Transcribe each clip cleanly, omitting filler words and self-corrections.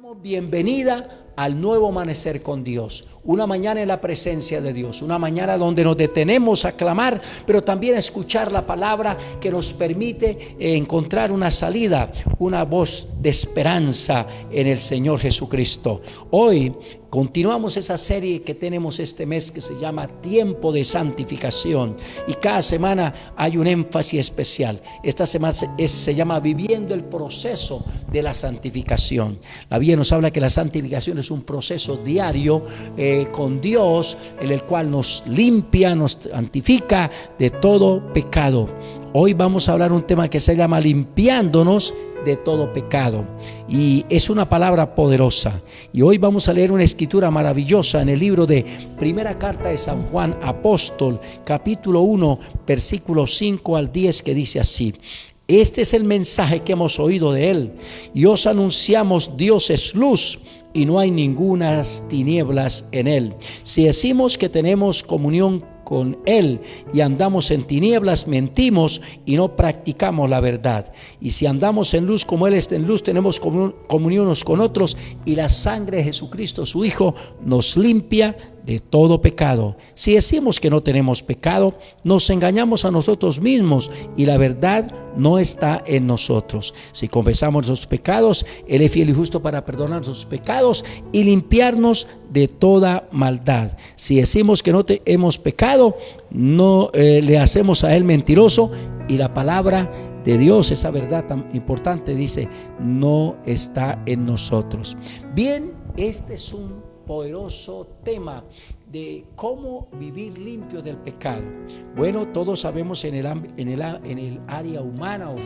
damos bienvenida al nuevo amanecer con Dios, una mañana en la presencia de Dios, una mañana donde nos detenemos a clamar, pero también a escuchar la palabra que nos permite encontrar una salida, una voz de esperanza en el Señor Jesucristo. Hoy continuamos esa serie que tenemos este mes que se llama Tiempo de Santificación, y cada semana hay un énfasis especial. Esta semana se llama Viviendo el proceso de la santificación. La Biblia nos habla que la santificación es un proceso diario con Dios, en el cual nos limpia, nos santifica de todo pecado. Hoy vamos a hablar un tema que se llama limpiándonos de todo pecado, y es una palabra poderosa. Y hoy vamos a leer una escritura maravillosa en el libro de Primera Carta de San Juan Apóstol, capítulo 1, versículos 5 al 10, que dice así: este es el mensaje que hemos oído de él y os anunciamos: Dios es luz y no hay ningunas tinieblas en él. Si decimos que tenemos comunión con él y andamos en tinieblas, mentimos y no practicamos la verdad. Y si andamos en luz como él está en luz, tenemos comunión unos con otros, y la sangre de Jesucristo su Hijo nos limpia de todo pecado. Si decimos que no tenemos pecado, nos engañamos a nosotros mismos y la verdad no está en nosotros. Si confesamos nuestros pecados, él es fiel y justo para perdonar nuestros pecados y limpiarnos de toda maldad. Si decimos que no hemos pecado, no le hacemos a él mentiroso, y la palabra de Dios, esa verdad tan importante, dice, no está en nosotros. Bien, este es un poderoso tema de cómo vivir limpio del pecado. Bueno, todos sabemos en el área humana o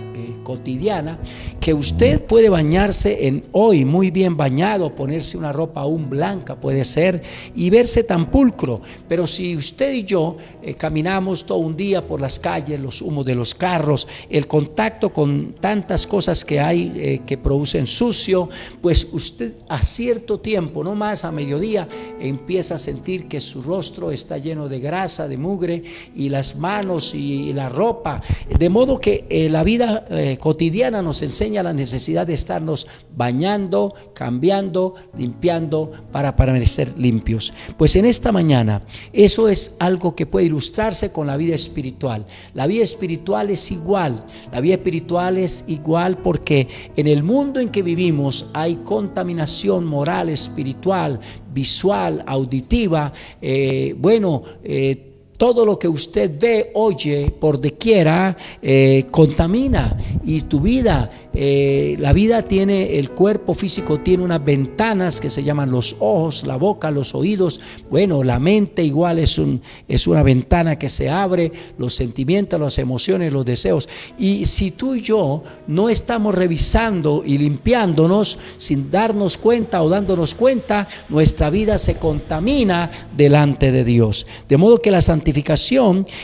cotidiana, que usted puede bañarse hoy muy bien bañado, ponerse una ropa aún blanca puede ser, y verse tan pulcro. Pero si usted y yo caminamos todo un día por las calles, los humos de los carros, el contacto con tantas cosas que hay que producen sucio, pues usted a cierto tiempo, no más a mediodía, empieza a sentir que su rostro está lleno de grasa, de mugre, y las manos y la ropa, de modo que la vida cotidiana nos enseña la necesidad de estarnos bañando, cambiando, limpiando para permanecer limpios. Pues en esta mañana eso es algo que puede ilustrarse con la vida espiritual. La vida espiritual es igual. La vida espiritual es igual porque en el mundo en que vivimos hay contaminación moral, espiritual, visual, auditiva. Todo lo que usted ve, oye, por doquiera, contamina. Y tu vida, la vida tiene, el cuerpo físico tiene unas ventanas que se llaman los ojos, la boca, los oídos. Bueno, la mente igual es una ventana que se abre, los sentimientos, las emociones, los deseos. Y si tú y yo no estamos revisando y limpiándonos sin darnos cuenta o dándonos cuenta, nuestra vida se contamina delante de Dios. De modo que la santificación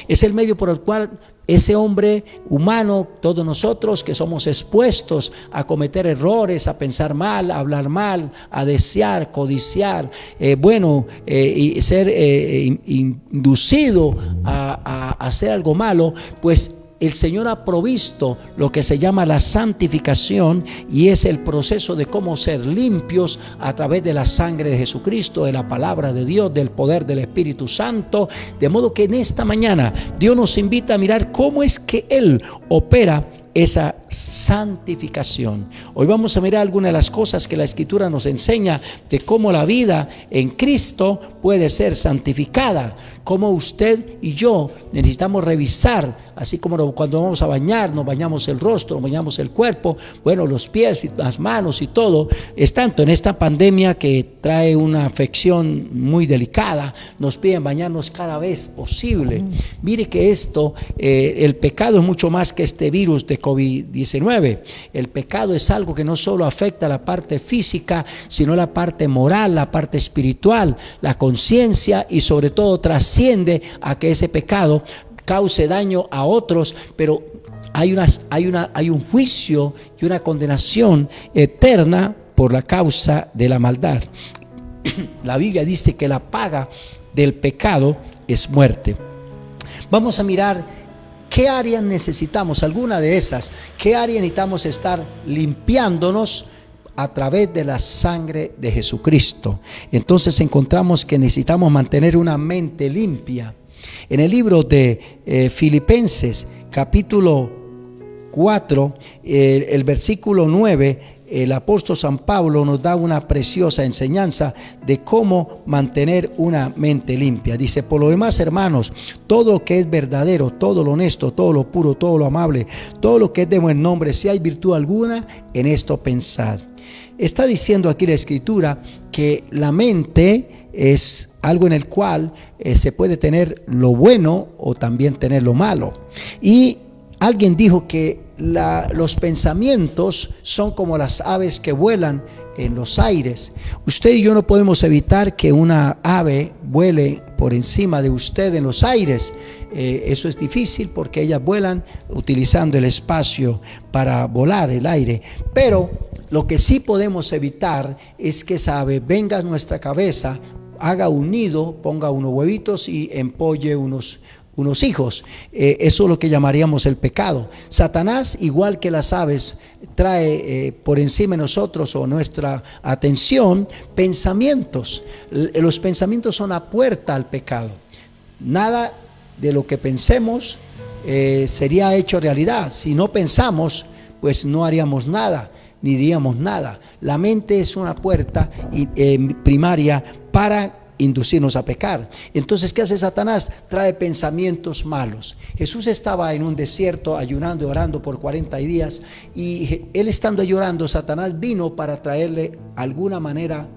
es el medio por el cual ese hombre humano, todos nosotros que somos expuestos a cometer errores, a pensar mal, a hablar mal, a desear, codiciar, y ser inducido a hacer algo malo, pues el Señor ha provisto lo que se llama la santificación, y es el proceso de cómo ser limpios a través de la sangre de Jesucristo, de la palabra de Dios, del poder del Espíritu Santo. De modo que en esta mañana Dios nos invita a mirar cómo es que Él opera esa santificación. Hoy vamos a mirar algunas de las cosas que la Escritura nos enseña de cómo la vida en Cristo puede ser santificada, cómo usted y yo necesitamos revisar, así como cuando vamos a bañar, nos bañamos el rostro, nos bañamos el cuerpo, los pies y las manos y todo. Es tanto en esta pandemia que trae una afección muy delicada, nos piden bañarnos cada vez posible. Mire que el pecado es mucho más que este virus de COVID-19. El pecado es algo que no solo afecta la parte física, sino la parte moral, la parte espiritual, la conciencia, y sobre todo trasciende a que ese pecado cause daño a otros, pero hay un juicio y una condenación eterna por la causa de la maldad. La Biblia dice que la paga del pecado es muerte. Vamos a mirar qué áreas necesitamos, alguna de esas, qué áreas necesitamos estar limpiándonos a través de la sangre de Jesucristo. Entonces encontramos que necesitamos mantener una mente limpia. En el libro de Filipenses capítulo 4, el versículo 9, el apóstol San Pablo nos da una preciosa enseñanza de cómo mantener una mente limpia. Dice: por lo demás, hermanos, todo lo que es verdadero, todo lo honesto, todo lo puro, todo lo amable, todo lo que es de buen nombre, si hay virtud alguna, en esto pensad. Está diciendo aquí la Escritura que la mente es algo en el cual se puede tener lo bueno o también tener lo malo. Y alguien dijo que los pensamientos son como las aves que vuelan en los aires. Usted y yo no podemos evitar que una ave vuele por encima de usted en los aires. Eso es difícil porque ellas vuelan utilizando el espacio para volar, el aire. Pero lo que sí podemos evitar es que esa ave venga a nuestra cabeza, haga un nido, ponga unos huevitos y empolle unos hijos. Eso es lo que llamaríamos el pecado. Satanás, igual que las aves, trae por encima de nosotros o nuestra atención pensamientos. Los pensamientos son la puerta al pecado. Nada de lo que pensemos sería hecho realidad. Si no pensamos, pues no haríamos nada, ni diríamos nada. La mente es una puerta primaria para inducirnos a pecar. Entonces, ¿qué hace Satanás? Trae pensamientos malos. Jesús estaba en un desierto ayunando y orando por 40 días, y él estando llorando, Satanás vino para traerle alguna manera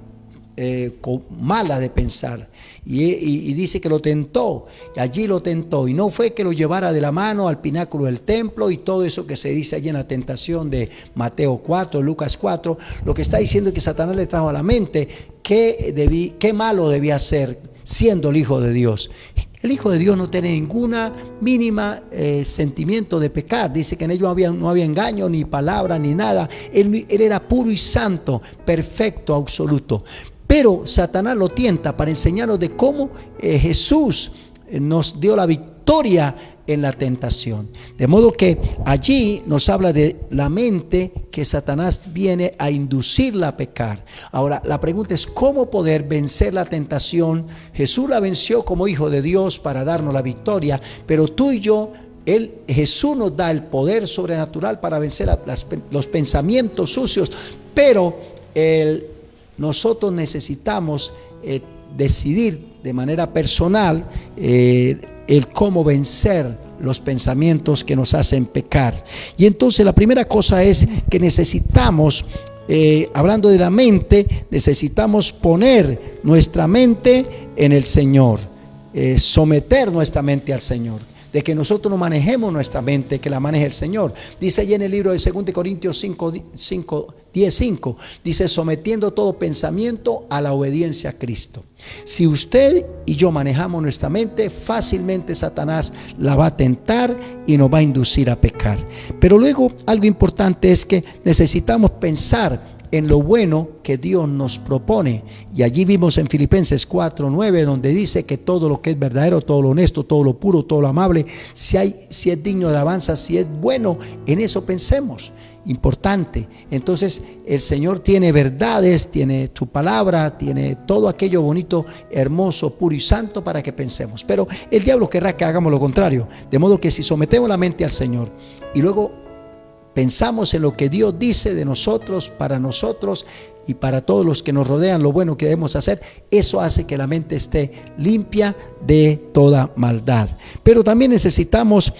mala de pensar, y dice que lo tentó, y allí lo tentó, y no fue que lo llevara de la mano al pináculo del templo y todo eso que se dice allí en la tentación de Mateo 4, Lucas 4. Lo que está diciendo es que Satanás le trajo a la mente qué malo debía hacer siendo el Hijo de Dios. El Hijo de Dios no tiene ninguna mínima sentimiento de pecar. Dice que en ello no había engaño, ni palabra, ni nada. Él era puro y santo, perfecto, absoluto. Pero Satanás lo tienta para enseñarnos de cómo Jesús nos dio la victoria en la tentación. De modo que allí nos habla de la mente, que Satanás viene a inducirla a pecar. Ahora, la pregunta es cómo poder vencer la tentación. Jesús la venció como Hijo de Dios para darnos la victoria, pero tú y yo, Jesús nos da el poder sobrenatural para vencer los pensamientos sucios, pero nosotros necesitamos decidir de manera personal el cómo vencer los pensamientos que nos hacen pecar. Y entonces la primera cosa es que necesitamos, hablando de la mente, necesitamos poner nuestra mente en el Señor, someter nuestra mente al Señor. De que nosotros no manejemos nuestra mente, que la maneje el Señor. Dice allí en el libro de 2 Corintios 10:5, dice: sometiendo todo pensamiento a la obediencia a Cristo. Si usted y yo manejamos nuestra mente, fácilmente Satanás la va a tentar y nos va a inducir a pecar. Pero luego algo importante es que necesitamos pensar en lo bueno que Dios nos propone. Y allí vimos en Filipenses 4:9, donde dice que todo lo que es verdadero, todo lo honesto, todo lo puro, todo lo amable, si es digno de alabanza, si es bueno, en eso pensemos. Importante. Entonces el Señor tiene verdades, tiene tu palabra, tiene todo aquello bonito, hermoso, puro y santo para que pensemos. Pero el diablo querrá que hagamos lo contrario. De modo que si sometemos la mente al Señor y luego pensamos en lo que Dios dice de nosotros, para nosotros y para todos los que nos rodean, lo bueno que debemos hacer, eso hace que la mente esté limpia de toda maldad. Pero también necesitamos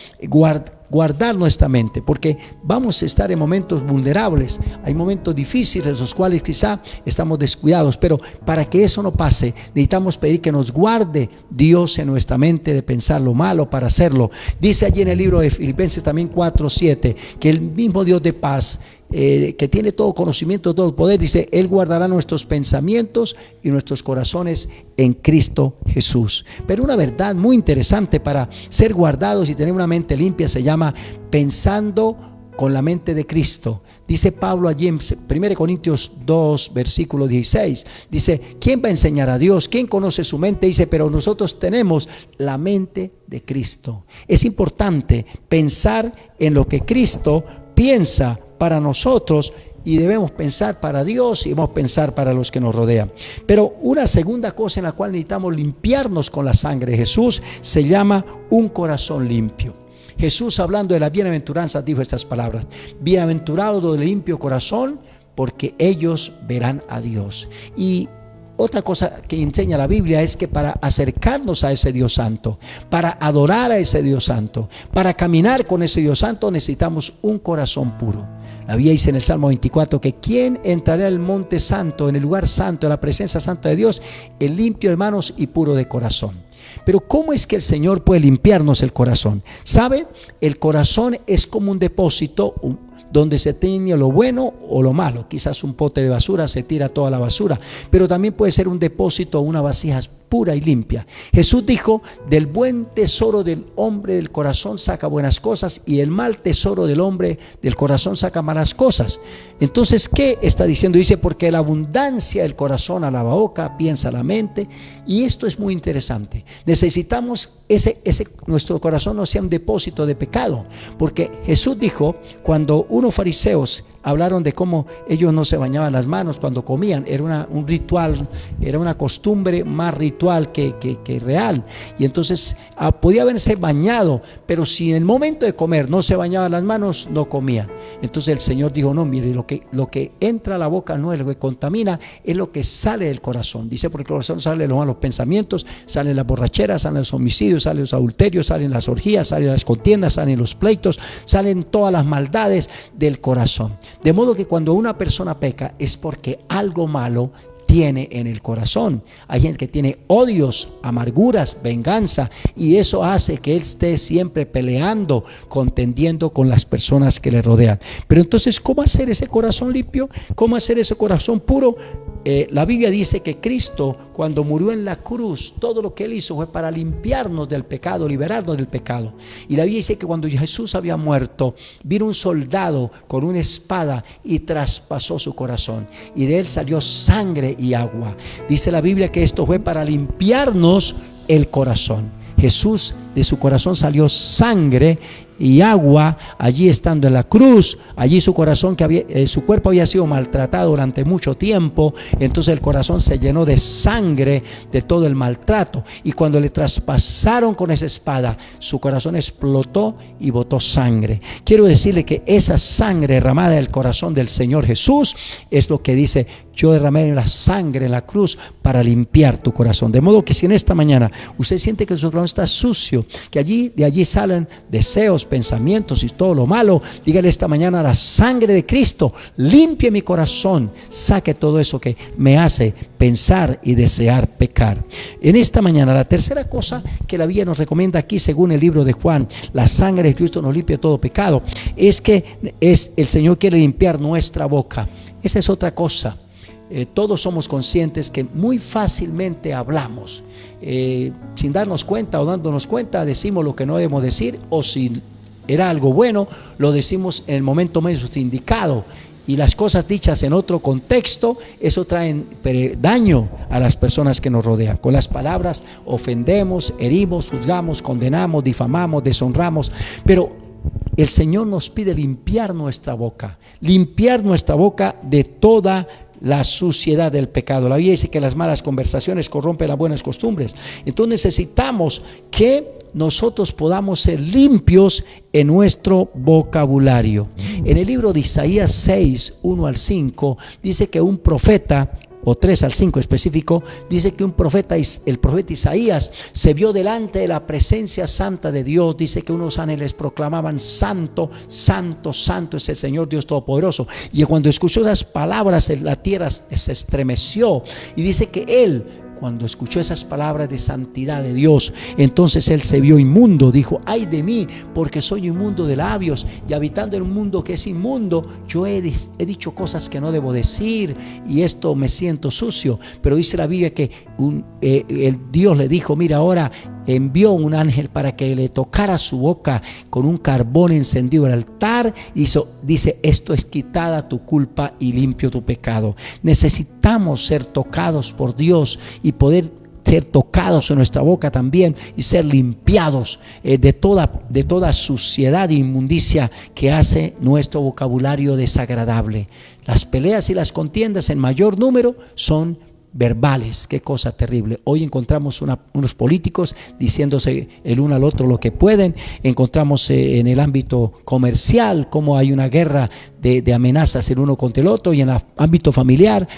guardar nuestra mente, porque vamos a estar en momentos vulnerables. Hay momentos difíciles en los cuales quizá estamos descuidados, pero para que eso no pase, necesitamos pedir que nos guarde Dios en nuestra mente de pensar lo malo para hacerlo. Dice allí en el libro de Filipenses también 4:7 que el mismo Dios de paz, que tiene todo conocimiento, todo poder, dice: Él guardará nuestros pensamientos y nuestros corazones en Cristo Jesús. Pero una verdad muy interesante para ser guardados y tener una mente limpia se llama pensando con la mente de Cristo. Dice Pablo allí en 1 Corintios 2, versículo 16, dice: ¿quién va a enseñar a Dios? ¿Quién conoce su mente? Dice: pero nosotros tenemos la mente de Cristo. Es importante pensar en lo que Cristo piensa para nosotros y debemos pensar para Dios y debemos pensar para los que nos rodean. Pero una segunda cosa en la cual necesitamos limpiarnos con la sangre de Jesús se llama un corazón limpio. Jesús, hablando de la bienaventuranza, dijo estas palabras: bienaventurado de limpio corazón, porque ellos verán a Dios. Y otra cosa que enseña la Biblia es que para acercarnos a ese Dios santo, para adorar a ese Dios santo, para caminar con ese Dios santo, necesitamos un corazón puro. La Biblia dice en el Salmo 24 que ¿quién entrará al monte santo, en el lugar santo, en la presencia santa de Dios? El limpio de manos y puro de corazón. Pero ¿cómo es que el Señor puede limpiarnos el corazón? ¿Sabe? El corazón es como un depósito donde se tiene lo bueno o lo malo. Quizás un pote de basura, se tira toda la basura, pero también puede ser un depósito o una vasija pura y limpia. Jesús dijo: del buen tesoro del hombre del corazón saca buenas cosas, y el mal tesoro del hombre del corazón saca malas cosas. Entonces, ¿qué está diciendo? Dice: porque la abundancia del corazón a la boca piensa la mente. Y esto es muy interesante. Necesitamos nuestro corazón no sea un depósito de pecado, porque Jesús dijo, cuando unos fariseos hablaron de cómo ellos no se bañaban las manos cuando comían, era un ritual, era una costumbre más ritual que real, y entonces podía haberse bañado, pero si en el momento de comer no se bañaban las manos, no comían. Entonces el Señor dijo: no, mire, lo que entra a la boca no es lo que contamina, es lo que sale del corazón. Dice: porque el corazón sale los malos pensamientos, salen las borracheras, salen los homicidios, salen los adulterios, salen las orgías, salen las contiendas, salen los pleitos, salen todas las maldades del corazón. De modo que cuando una persona peca es porque algo malo tiene en el corazón. Hay gente que tiene odios, amarguras, venganza, y eso hace que él esté siempre peleando, contendiendo con las personas que le rodean. Pero entonces, ¿cómo hacer ese corazón limpio? ¿Cómo hacer ese corazón puro? La Biblia dice que Cristo, cuando murió en la cruz, todo lo que Él hizo fue para limpiarnos del pecado, liberarnos del pecado. Y la Biblia dice que cuando Jesús había muerto, vino un soldado con una espada y traspasó su corazón, y de él salió sangre y agua. Dice la Biblia que esto fue para limpiarnos el corazón. Jesús, de su corazón salió sangre y agua, allí estando en la cruz. Allí su corazón, su cuerpo había sido maltratado durante mucho tiempo, entonces el corazón se llenó de sangre de todo el maltrato, y cuando le traspasaron con esa espada, su corazón explotó y botó sangre. Quiero decirle que esa sangre derramada del corazón del Señor Jesús es lo que dice: yo derramé la sangre en la cruz para limpiar tu corazón. De modo que si en esta mañana usted siente que su corazón está sucio, que de allí salen deseos, pensamientos y todo lo malo, dígale esta mañana: la sangre de Cristo limpie mi corazón, saque todo eso que me hace pensar y desear pecar. En esta mañana, la tercera cosa que la Biblia nos recomienda aquí, según el libro de Juan, la sangre de Cristo nos limpia todo pecado, es que el Señor quiere limpiar nuestra boca. Esa es otra cosa. Todos somos conscientes que muy fácilmente hablamos, sin darnos cuenta o dándonos cuenta, decimos lo que no debemos decir, o si era algo bueno, lo decimos en el momento menos indicado, y las cosas dichas en otro contexto, eso traen daño a las personas que nos rodean. Con las palabras ofendemos, herimos, juzgamos, condenamos, difamamos, deshonramos. Pero el Señor nos pide limpiar nuestra boca de toda la suciedad del pecado. La Biblia dice que las malas conversaciones corrompen las buenas costumbres. Entonces necesitamos que nosotros podamos ser limpios en nuestro vocabulario. En el libro de Isaías 6, 1 al 5, dice que un profeta, o 3 al 5 específico, dice que el profeta Isaías se vio delante de la presencia santa de Dios. Dice que unos ángeles proclamaban: santo, santo, santo es el Señor Dios Todopoderoso. Y cuando escuchó esas palabras, la tierra se estremeció, y dice que él, cuando escuchó esas palabras de santidad de Dios, entonces él se vio inmundo. Dijo: ay de mí, porque soy inmundo de labios, y habitando en un mundo que es inmundo, yo he dicho cosas que no debo decir, y esto me siento sucio. Pero dice la Biblia que el Dios le dijo: mira, ahora envió un ángel para que le tocara su boca con un carbón encendido al altar. Dice: esto es quitada tu culpa y limpio tu pecado. Necesitamos ser tocados por Dios y poder ser tocados en nuestra boca también y ser limpiados de toda suciedad e inmundicia que hace nuestro vocabulario desagradable. Las peleas y las contiendas en mayor número son verbales. Qué cosa terrible. Hoy encontramos unos políticos diciéndose el uno al otro lo que pueden. Encontramos en el ámbito comercial cómo hay una guerra de amenazas el uno contra el otro, y en el ámbito familiar,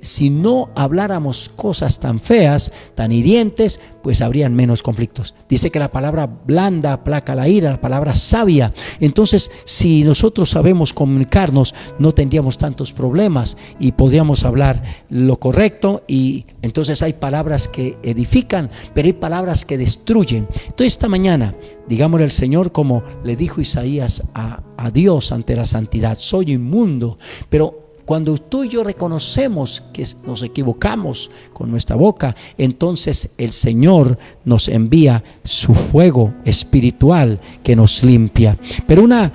si no habláramos cosas tan feas, tan hirientes, pues habrían menos conflictos. Dice que la palabra blanda aplaca la ira, la palabra sabia. Entonces, si nosotros sabemos comunicarnos, no tendríamos tantos problemas y podríamos hablar lo correcto. Y entonces hay palabras que edifican, pero hay palabras que destruyen. Entonces, esta mañana, digámosle al Señor como le dijo Isaías a Dios ante la santidad: soy inmundo. Pero cuando tú y yo reconocemos que nos equivocamos con nuestra boca, entonces el Señor nos envía su fuego espiritual que nos limpia. Pero una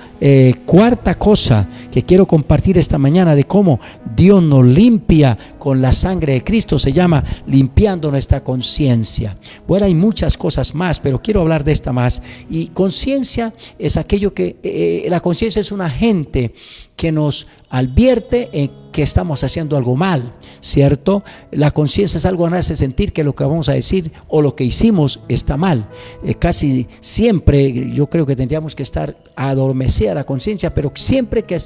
cuarta cosa que quiero compartir esta mañana de cómo Dios nos limpia con la sangre de Cristo se llama limpiando nuestra conciencia. Bueno, hay muchas cosas más, pero quiero hablar de esta más. Y conciencia es aquello que la conciencia es un agente que nos advierte que estamos haciendo algo mal, ¿cierto? La conciencia es algo que nos hace sentir que lo que vamos a decir o lo que hicimos está mal. Casi siempre yo creo que tendríamos que estar adormecida la conciencia, pero siempre que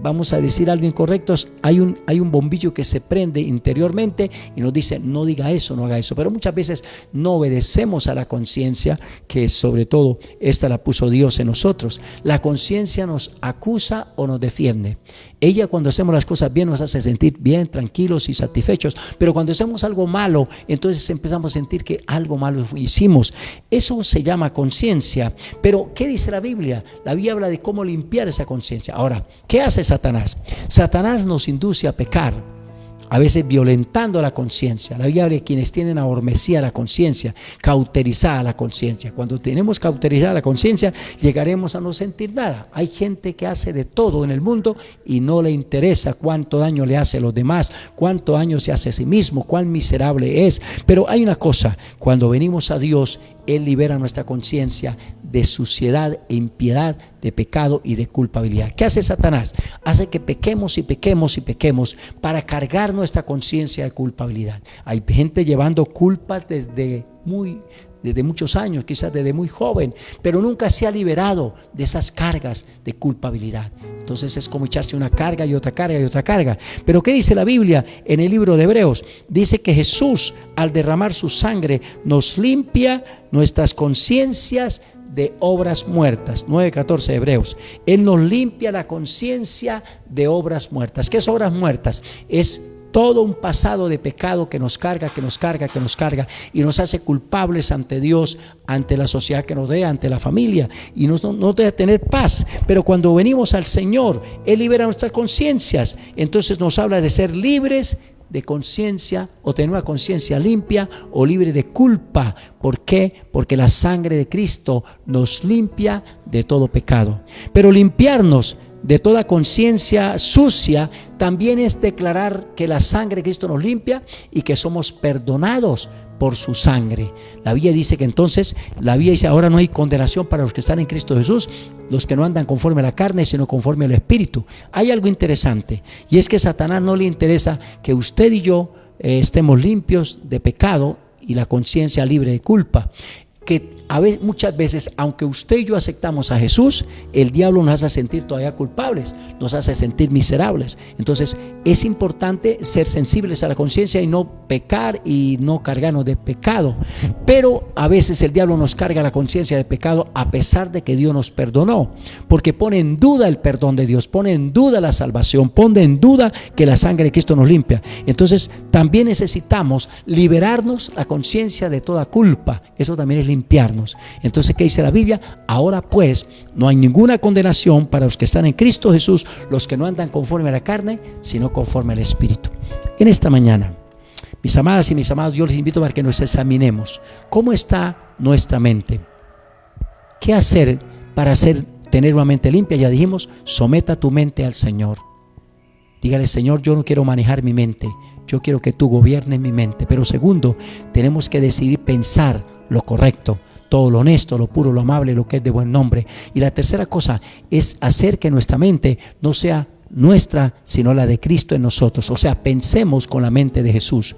vamos a decir algo incorrecto, hay un bombillo que se prende interiormente y nos dice: no diga eso, no haga eso. Pero muchas veces no obedecemos a la conciencia, que sobre todo esta la puso Dios en nosotros. La conciencia nos acusa o nos defiende. Ella, cuando hacemos las cosas bien, nos hace sentir bien, tranquilos y satisfechos, pero cuando hacemos algo malo, entonces empezamos a sentir que algo malo hicimos. Eso se llama conciencia. Pero ¿qué dice la Biblia? La Biblia habla de cómo limpiar esa conciencia. Ahora, ¿qué hace Satanás? Satanás nos induce a pecar, a veces violentando la conciencia. La Biblia habla de quienes tienen adormecida la conciencia, cauterizada la conciencia. Cuando tenemos cauterizada la conciencia, llegaremos a no sentir nada. Hay gente que hace de todo en el mundo y no le interesa cuánto daño le hace a los demás, cuánto daño se hace a sí mismo, cuán miserable es. Pero hay una cosa: cuando venimos a Dios, Él libera nuestra conciencia de suciedad e impiedad, de pecado y de culpabilidad. ¿Qué hace Satanás? Hace que pequemos y pequemos y pequemos para cargar nuestra conciencia de culpabilidad. Hay gente llevando culpas desde muchos años, quizás desde muy joven, pero nunca se ha liberado de esas cargas de culpabilidad. Entonces es como echarse una carga y otra carga y otra carga. Pero ¿qué dice la Biblia en el libro de Hebreos? Dice que Jesús, al derramar su sangre, nos limpia nuestras conciencias de obras muertas. 9:14 de Hebreos. Él nos limpia la conciencia de obras muertas. ¿Qué es obras muertas? Es todo un pasado de pecado que nos carga y nos hace culpables ante Dios, ante la sociedad que nos rodea, ante la familia, y no debe tener paz. Pero cuando venimos al Señor, Él libera nuestras conciencias. Entonces nos habla de ser libres de conciencia, o tener una conciencia limpia o libre de culpa. ¿Por qué? Porque la sangre de Cristo nos limpia de todo pecado. Pero limpiarnos de toda conciencia sucia también es declarar que la sangre de Cristo nos limpia y que somos perdonados por su sangre. La Biblia dice que entonces, la Biblia dice: ahora no hay condenación para los que están en Cristo Jesús, los que no andan conforme a la carne, sino conforme al Espíritu. Hay algo interesante, y es que a Satanás no le interesa que usted y yo estemos limpios de pecado y la conciencia libre de culpa. Que muchas veces, aunque usted y yo aceptamos a Jesús, el diablo nos hace sentir todavía culpables, nos hace sentir miserables. Entonces es importante ser sensibles a la conciencia y no pecar y no cargarnos de pecado. Pero a veces el diablo nos carga la conciencia de pecado a pesar de que Dios nos perdonó, porque pone en duda el perdón de Dios, pone en duda la salvación, pone en duda que la sangre de Cristo nos limpia. Entonces también necesitamos liberarnos la conciencia de toda culpa. Eso también es limpiarnos. Entonces, ¿qué dice la Biblia? Ahora pues no hay ninguna condenación para los que están en Cristo Jesús, los que no andan conforme a la carne, sino conforme al Espíritu. En esta mañana, mis amadas y mis amados, yo les invito para que nos examinemos cómo está nuestra mente. ¿Qué hacer para tener una mente limpia? Ya dijimos: someta tu mente al Señor. Dígale: Señor, yo no quiero manejar mi mente, yo quiero que tú gobiernes mi mente. Pero segundo, tenemos que decidir pensar lo correcto, todo lo honesto, lo puro, lo amable, lo que es de buen nombre. Y la tercera cosa es hacer que nuestra mente no sea nuestra, sino la de Cristo en nosotros. O sea, pensemos con la mente de Jesús.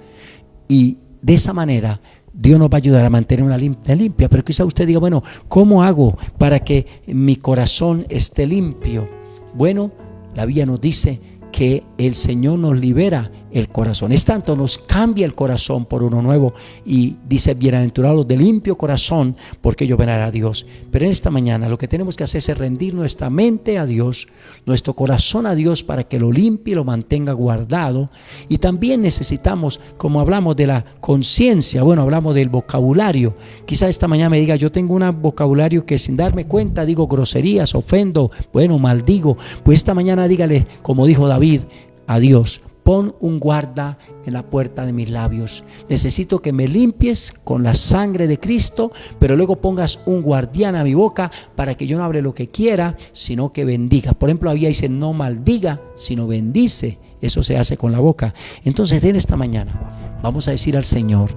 Y de esa manera Dios nos va a ayudar a mantener una mente limpia. Pero quizá usted diga: bueno, ¿cómo hago para que mi corazón esté limpio? Bueno, la Biblia nos dice que el Señor nos libera el corazón. Es tanto, nos cambia el corazón por uno nuevo. Y dice: bienaventurados de limpio corazón, porque ellos verán a Dios. Pero en esta mañana lo que tenemos que hacer es rendir nuestra mente a Dios, nuestro corazón a Dios, para que lo limpie y lo mantenga guardado. Y también necesitamos, como hablamos de la conciencia, bueno, hablamos del vocabulario. Quizá esta mañana me diga: yo tengo un vocabulario que sin darme cuenta digo groserías, ofendo, bueno, maldigo. Pues esta mañana dígale, como dijo David a Dios: pon un guarda en la puerta de mis labios. Necesito que me limpies con la sangre de Cristo, pero luego pongas un guardián a mi boca para que yo no hable lo que quiera, sino que bendiga. Por ejemplo, había dice: no maldiga, sino bendice. Eso se hace con la boca. Entonces, en esta mañana vamos a decir al Señor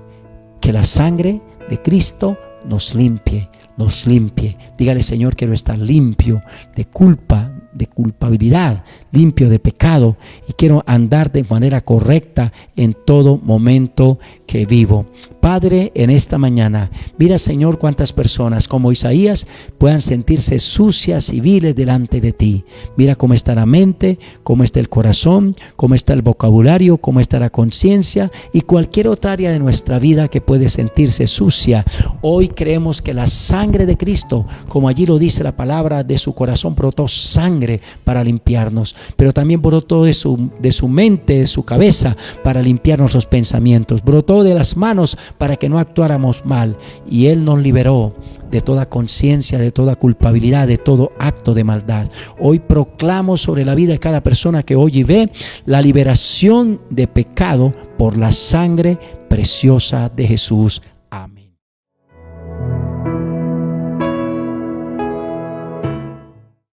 que la sangre de Cristo nos limpie, nos limpie. Dígale: Señor, quiero estar limpio de culpa, de culpabilidad, limpio de pecado, y quiero andar de manera correcta en todo momento que vivo. Padre, en esta mañana, mira, Señor, cuántas personas como Isaías puedan sentirse sucias y viles delante de ti. Mira cómo está la mente, cómo está el corazón, cómo está el vocabulario, cómo está la conciencia y cualquier otra área de nuestra vida que puede sentirse sucia. Hoy creemos que la sangre de Cristo, como allí lo dice la palabra, de su corazón brotó sangre para limpiarnos, pero también brotó de su mente, de su cabeza, para limpiar nuestros pensamientos. Brotó de las manos para que no actuáramos mal, y Él nos liberó de toda conciencia, de toda culpabilidad, de todo acto de maldad. Hoy proclamo sobre la vida de cada persona que oye y ve la liberación de pecado por la sangre preciosa de Jesús.